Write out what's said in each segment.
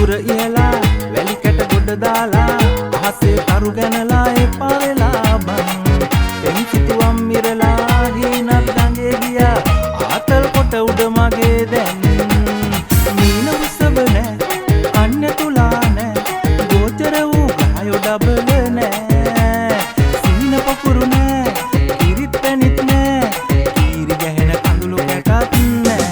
දුර ඉහලා වැලි කැට ගොඩ දාලා අහසේ තරු ගැනලා එපා වෙලා බං එම් සිතුවම් මිරලා හීනක් ගඟේ ගියා ආතල් කොට උඩ මගේ දැන් මීන උසබ නෑ අන්න තුලා නෑ ගෝචර වූ ගායෝ ඩබල නෑ සිහින පකුරු නෑ කිරිත් පැනිත් නෑ කීරි ගැහෙන කඳුළු කැටත් නෑ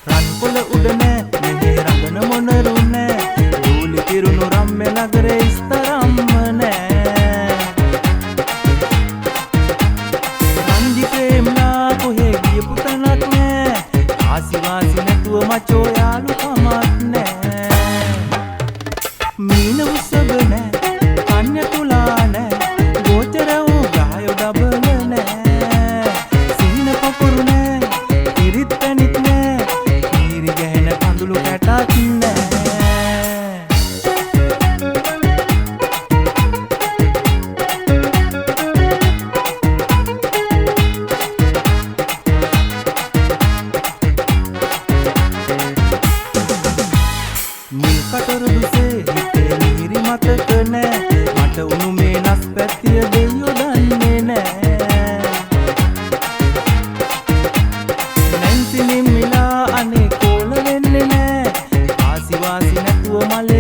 රන්කොළ උඩ නෑ මෙහි රඟන මොනරු නෑ දූලි පිරුණු රම්මෙ නගරේ ස්තරම්ම නෑ රංජි ප්‍රේමලා කොහේ ගියපු තැනක් නෑ ආසිවාසි නැතුව මචෝ යාළුකමක් නෑ මීන උසබ නෑ කන්‍ය තුලා නෑ ගෝචර වූ ගායෝ ඩබල නෑ සිහින පකුරු නෑ කිරිත් පැනිත් නෑ කීරි ගැහෙන කඳුළු කැටත් නෑ නිල් කටර දුසේ හිතේ මිහිරි මතක නෑ මට උණු මේ නස් පැත්තිය දෙයියෝ දන්නේ නෑ නැන්සි නිම්මිලා අනේ කෝල වෙන්නේ නෑ ආසිවාසි නැතුව මලේ